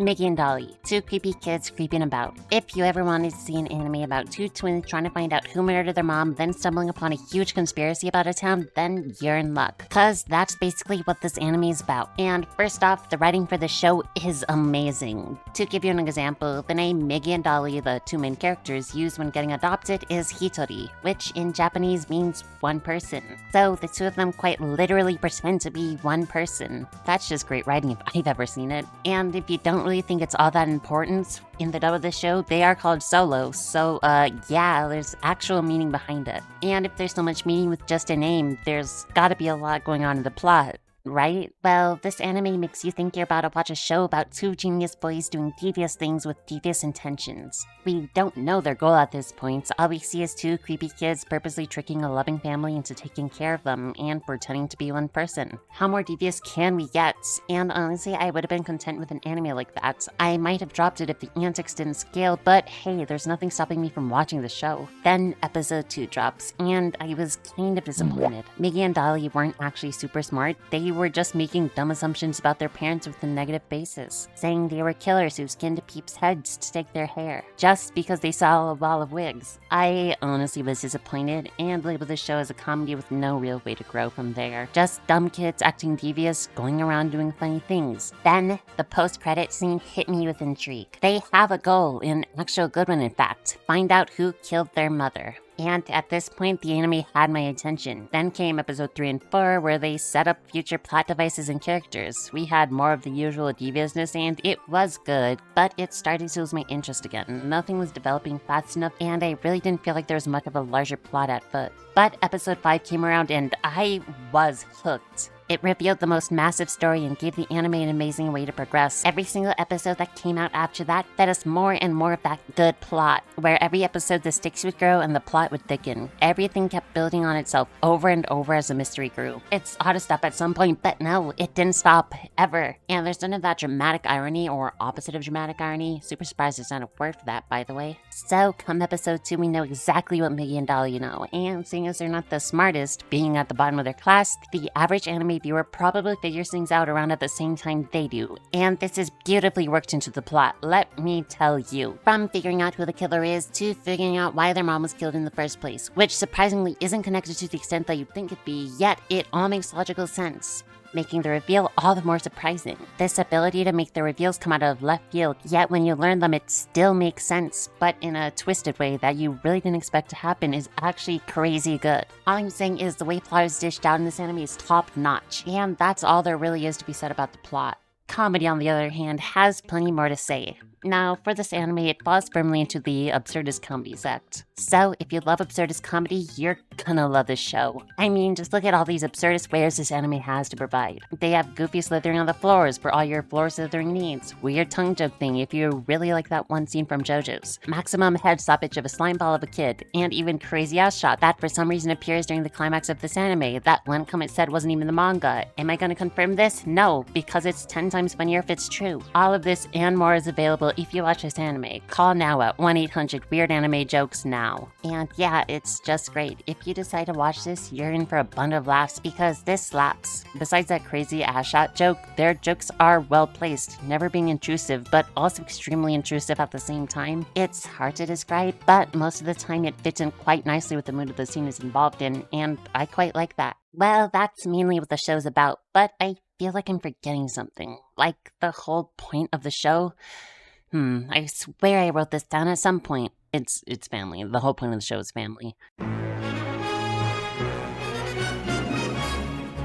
Migi and Dali, two creepy kids creeping about. If you ever wanted to see an anime about two twins trying to find out who murdered their mom, then stumbling upon a huge conspiracy about a town, then you're in luck. Cause that's basically what this anime is about. And first off, the writing for the show is amazing. To give you an example, the name Migi and Dali, the two main characters used when getting adopted, is Hitori, which in Japanese means one person. So the two of them quite literally pretend to be one person. That's just great writing if I've ever seen it. And if you don't really think it's all that important, in the dub of the show, they are called solo, so yeah, there's actual meaning behind it. And if there's so much meaning with just a name, there's gotta be a lot going on in the plot, right? Well, this anime makes you think you're about to watch a show about two genius boys doing devious things with devious intentions. We don't know their goal at this point. All we see is two creepy kids purposely tricking a loving family into taking care of them and pretending to be one person. How more devious can we get? And honestly, I would have been content with an anime like that. I might have dropped it if the antics didn't scale, but hey, there's nothing stopping me from watching the show. Then episode 2 drops, and I was kind of disappointed. Migi and Dali weren't actually super smart. They were just making dumb assumptions about their parents with a negative basis, saying they were killers who skinned peeps' heads to take their hair, just because they saw a wall of wigs. I honestly was disappointed and labeled the show as a comedy with no real way to grow from there. Just dumb kids acting devious, going around doing funny things. Then, the post-credit scene hit me with intrigue. They have a goal, an actual good one in fact. Find out who killed their mother. And at this point, the anime had my attention. Then came episode 3 and 4, where they set up future plot devices and characters. We had more of the usual deviousness, and it was good, but it started to lose my interest again. Nothing was developing fast enough, and I really didn't feel like there was much of a larger plot at foot. But episode 5 came around, and I was hooked. It revealed the most massive story and gave the anime an amazing way to progress. Every single episode that came out after that fed us more and more of that good plot, where every episode the stakes would grow and the plot would thicken. Everything kept building on itself over and over as the mystery grew. It's ought to stop at some point, but no, it didn't stop, ever. And there's none of that dramatic irony or opposite of dramatic irony. Super surprised there's not a word for that, by the way. So, come episode 2, we know exactly what Migi and Dali know, and seeing as they're not the smartest, being at the bottom of their class, the average anime viewer probably figures things out around at the same time they do. And this is beautifully worked into the plot, let me tell you. From figuring out who the killer is, to figuring out why their mom was killed in the first place, which surprisingly isn't connected to the extent that you'd think it'd be, yet it all makes logical sense, making the reveal all the more surprising. This ability to make the reveals come out of left field, yet when you learn them it still makes sense, but in a twisted way that you really didn't expect to happen, is actually crazy good. All I'm saying is the way plot is dished out in this anime is top notch, and that's all there really is to be said about the plot. Comedy, on the other hand, has plenty more to say. Now, for this anime, it falls firmly into the absurdist comedy sect. So, if you love absurdist comedy, you're gonna love this show. I mean, just look at all these absurdist wares this anime has to provide. They have goofy slithering on the floors for all your floor slithering needs, weird tongue joke thing if you really like that one scene from JoJo's, maximum head stoppage of a slime ball of a kid, and even crazy ass shot that for some reason appears during the climax of this anime that one comment said wasn't even the manga. Am I gonna confirm this? No, because it's 10 times funnier if it's true. All of this and more is available if you watch this anime. Call now at 1-800-WEIRD-ANIME-JOKES now. And yeah, it's just great. If you decide to watch this, you're in for a bundle of laughs because this slaps. Besides that crazy ass shot joke, their jokes are well placed, never being intrusive, but also extremely intrusive at the same time. It's hard to describe, but most of the time it fits in quite nicely with the mood of the scene it's involved in, and I quite like that. Well, that's mainly what the show's about, but I feel like I'm forgetting something. Like the whole point of the show? I swear I wrote this down at some point. It's family. The whole point of the show is family.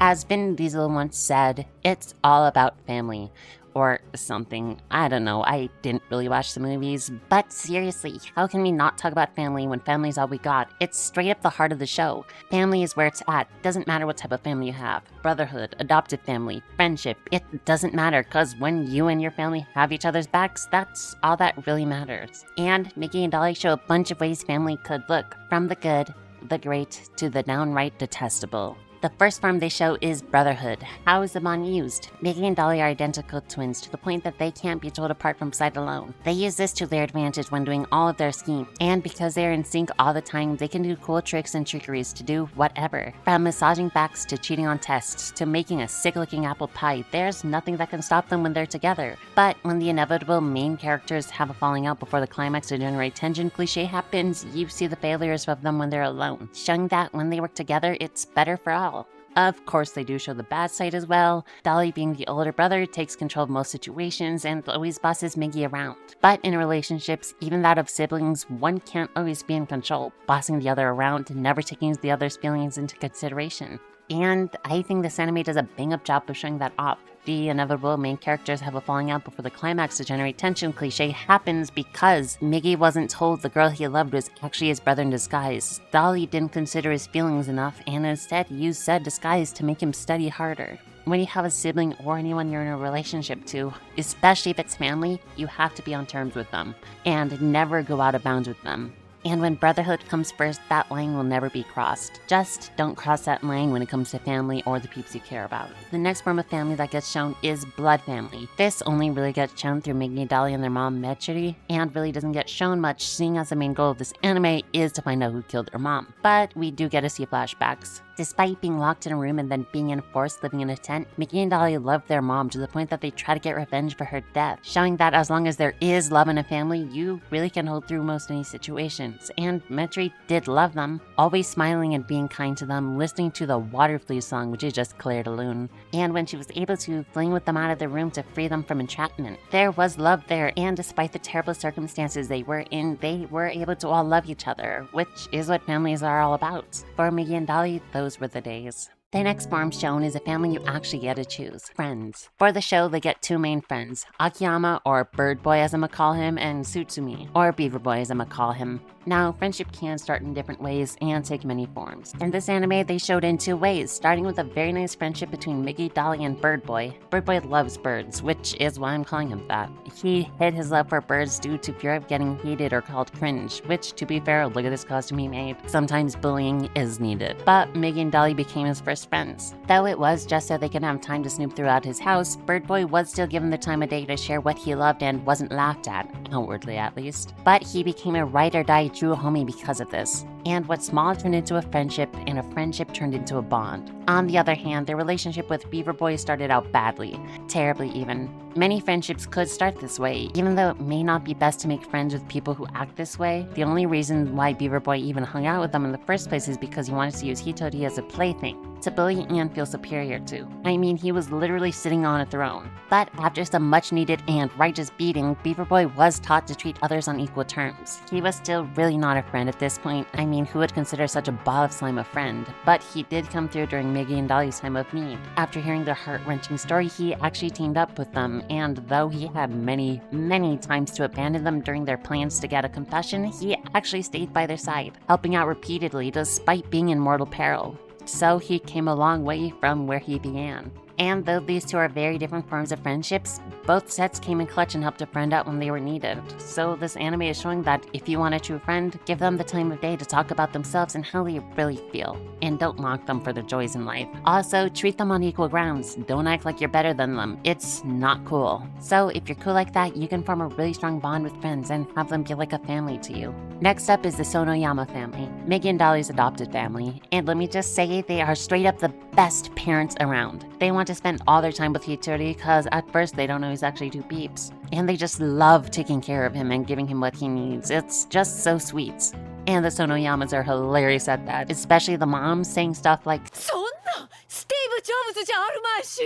As Vin Diesel once said, it's all about family. Or something. I don't know. I didn't really watch the movies. But seriously, how can we not talk about family when family's all we got? It's straight up the heart of the show. Family is where it's at. Doesn't matter what type of family you have. Brotherhood, adopted family, friendship. It doesn't matter, because when you and your family have each other's backs, that's all that really matters. And Migi and Dali show a bunch of ways family could look. From the good, the great, to the downright detestable. The first form they show is brotherhood. How is the bond used? Migi and Dali are identical twins to the point that they can't be told apart from sight alone. They use this to their advantage when doing all of their schemes, and because they are in sync all the time, they can do cool tricks and trickeries to do whatever. From massaging backs to cheating on tests to making a sick-looking apple pie, there's nothing that can stop them when they're together. But when the inevitable main characters have a falling out before the climax to generate tension cliche happens, you see the failures of them when they're alone, showing that when they work together, it's better for all. Of course, they do show the bad side as well. Dali, being the older brother, takes control of most situations and always bosses Migi around. But in relationships, even that of siblings, one can't always be in control, bossing the other around, never taking the other's feelings into consideration. And I think this anime does a bang-up job of showing that off. The inevitable main characters have a falling out before the climax to generate tension cliche happens because Migi wasn't told the girl he loved was actually his brother in disguise. Dali didn't consider his feelings enough and instead used said disguise to make him study harder. When you have a sibling or anyone you're in a relationship to, especially if it's family, you have to be on terms with them and never go out of bounds with them. And when brotherhood comes first, that line will never be crossed. Just don't cross that line when it comes to family or the peeps you care about. The next form of family that gets shown is blood family. This only really gets shown through Migi Dali and their mom Mechiri, and really doesn't get shown much, seeing as the main goal of this anime is to find out who killed their mom. But we do get to see flashbacks. Despite being locked in a room and then being enforced living in a tent, Migi and Dali love their mom to the point that they try to get revenge for her death, showing that as long as there is love in a family, you really can hold through most any situations. And Mechiri did love them, always smiling and being kind to them, listening to the Water Flea song, which is just Clair de Lune. And when she was able to fling with them out of the room to free them from entrapment, there was love there, and despite the terrible circumstances they were in, they were able to all love each other, which is what families are all about. For Migi and Dali, those were the days. The next form shown is a family you actually get to choose, friends. For the show, they get two main friends, Akiyama, or Bird Boy as I'ma call him, and Tsutsumi, or Beaver Boy as I'ma call him. Now, friendship can start in different ways and take many forms. In this anime, they showed in two ways, starting with a very nice friendship between Migi, Dali, and Bird Boy. Bird Boy loves birds, which is why I'm calling him that. He hid his love for birds due to fear of getting hated or called cringe, which, to be fair, look at this costume he made. Sometimes bullying is needed. But Migi and Dali became his first friends. Though it was just so they could have time to snoop throughout his house, Bird Boy was still given the time of day to share what he loved and wasn't laughed at, outwardly at least. But he became a ride-or-die true homie because of this. And what small turned into a friendship, and a friendship turned into a bond. On the other hand, their relationship with Beaver Boy started out badly, terribly even. Many friendships could start this way, even though it may not be best to make friends with people who act this way. The only reason why Beaver Boy even hung out with them in the first place is because he wanted to use Hitori as a plaything, to bully and feel superior to. I mean, he was literally sitting on a throne. But after some much needed and righteous beating, Beaver Boy was taught to treat others on equal terms. He was still really not a friend at this point. I mean, who would consider such a ball of slime a friend? But he did come through during Migi and Dali's time of need. After hearing their heart-wrenching story, he actually teamed up with them, and though he had many times to abandon them during their plans to get a confession, he actually stayed by their side, helping out repeatedly despite being in mortal peril. So he came a long way from where he began. And though these two are very different forms of friendships, both sets came in clutch and helped a friend out when they were needed. So this anime is showing that if you want a true friend, give them the time of day to talk about themselves and how they really feel. And don't mock them for their joys in life. Also, treat them on equal grounds. Don't act like you're better than them. It's not cool. So if you're cool like that, you can form a really strong bond with friends and have them feel like a family to you. Next up is the Sonoyama family, Migi and Dali's adopted family. And let me just say, they are straight up the best parents around. They want to spend all their time with Hitori because at first they don't know he's actually two peeps. And they just love taking care of him and giving him what he needs. It's just so sweet. And the Sonoyamas are hilarious at that, especially the mom saying stuff like,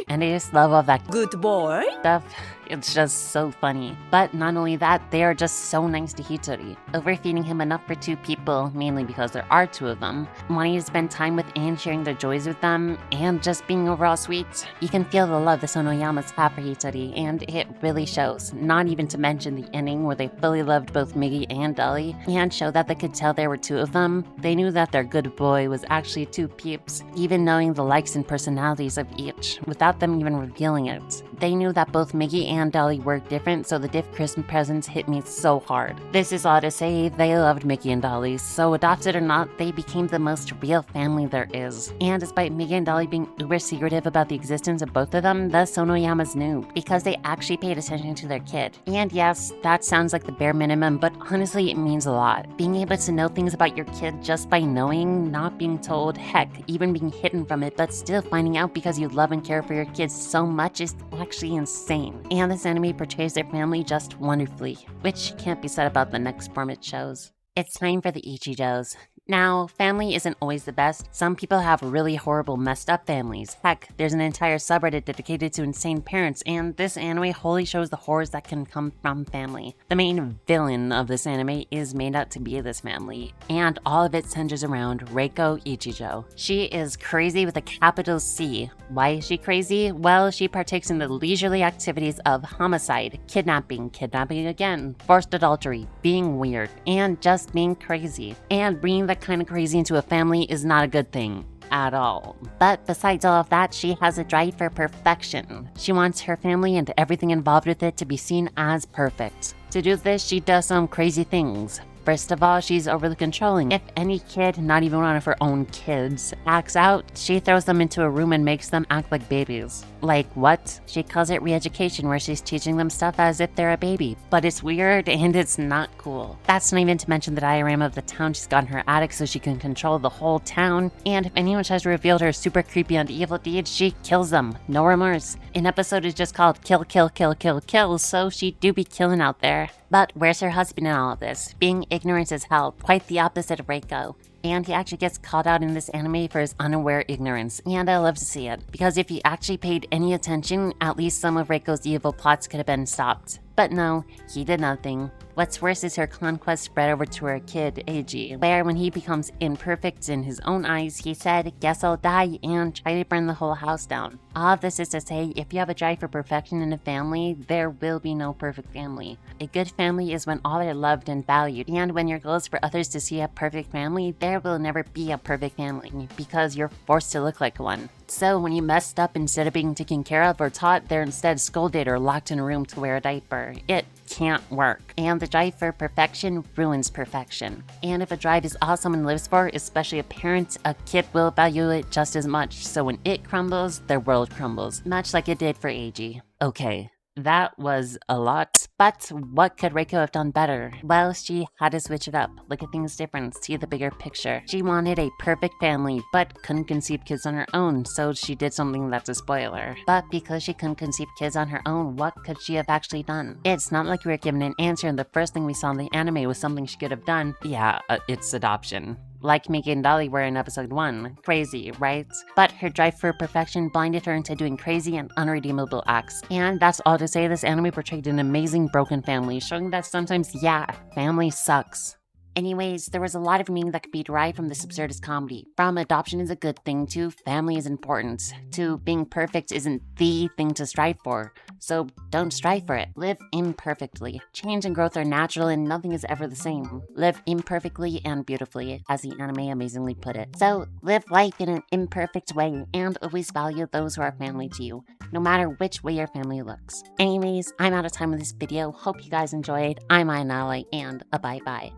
and I just love all that Good boy. stuff. It's just so funny. But not only that, they are just so nice to Hitori, overfeeding him enough for two people, mainly because there are two of them, wanting to spend time with and sharing their joys with them, and just being overall sweet. You can feel the love the Sonoyamas have for Hitori, and it really shows, not even to mention the ending where they fully loved both Migi and Dali, and showed that they could tell there were two of them. They knew that their good boy was actually two peeps, even knowing the likes and personalities of each, without them even revealing it. They knew that both Migi and and Dali were different, so the diff Christmas presents hit me so hard. This is all to say they loved Migi and Dali, so adopted or not, they became the most real family there is. And despite Migi and Dali being uber secretive about the existence of both of them, the Sonoyamas knew, because they actually paid attention to their kid. And yes, that sounds like the bare minimum, but honestly it means a lot. Being able to know things about your kid just by knowing, not being told, heck, even being hidden from it, but still finding out because you love and care for your kids so much is actually insane. And this anime portrays their family just wonderfully, which can't be said about the next form it shows. It's time for the Ichijos. Now, family isn't always the best. Some people have really horrible, messed up families. Heck, there's an entire subreddit dedicated to insane parents, and this anime wholly shows the horrors that can come from family. The main villain of this anime is made out to be this family, and all of it centers around Reiko Ichijo. She is crazy with a capital C. Why is she crazy? Well, she partakes in the leisurely activities of homicide, kidnapping again, forced adultery, being weird, and just being crazy. And bringing that kind of crazy into a family is not a good thing at all. But besides all of that, she has a drive for perfection. She wants her family and everything involved with it to be seen as perfect. To do this, she does some crazy things. First of all, she's overly controlling. If any kid, not even one of her own kids, acts out, she throws them into a room and makes them act like babies. Like what? She calls it re-education, where she's teaching them stuff as if they're a baby. But it's weird and it's not cool. That's not even to mention the diorama of the town she's got in her attic so she can control the whole town. And if anyone tries to reveal her super creepy and evil deeds, she kills them. No remorse. An episode is just called Kill, Kill, Kill, Kill, Kill, so she do be killing out there. But where's her husband in all of this? Being ignorant as hell, quite the opposite of Reiko. And he actually gets called out in this anime for his unaware ignorance, and I love to see it. Because if he actually paid any attention, at least some of Reiko's evil plots could have been stopped. But no, he did nothing. What's worse is her conquest spread over to her kid, Eiji, where when he becomes imperfect in his own eyes, he said, "Guess I'll die," and try to burn the whole house down. All of this is to say, if you have a drive for perfection in a family, there will be no perfect family. A good family is when all are loved and valued, and when your goal is for others to see a perfect family, there will never be a perfect family, because you're forced to look like one. So when you messed up, instead of being taken care of or taught, they're instead scolded or locked in a room to wear a diaper. It can't work. And the drive for perfection ruins perfection. And if a drive is all someone lives for, especially a parent, a kid will value it just as much. So when it crumbles, their world crumbles, much like it did for Eiji. Okay. That was a lot, but what could Reiko have done better? Well, she had to switch it up, look at things different, see the bigger picture. She wanted a perfect family, but couldn't conceive kids on her own, so she did something that's a spoiler. But because she couldn't conceive kids on her own, what could she have actually done? It's not like we were given an answer and the first thing we saw in the anime was something she could have done. Yeah, it's adoption. Like Migi and Dali were in episode 1. Crazy, right? But her drive for perfection blinded her into doing crazy and unredeemable acts. And that's all to say, this anime portrayed an amazing broken family, showing that sometimes, yeah, family sucks. Anyways, there was a lot of meaning that could be derived from this absurdist comedy. From adoption is a good thing to family is important, to being perfect isn't the thing to strive for. So don't strive for it. Live imperfectly. Change and growth are natural and nothing is ever the same. Live imperfectly and beautifully, as the anime amazingly put it. So live life in an imperfect way and always value those who are family to you, no matter which way your family looks. Anyways, I'm out of time with this video. Hope you guys enjoyed. I'm Migi and Dali, and a bye-bye.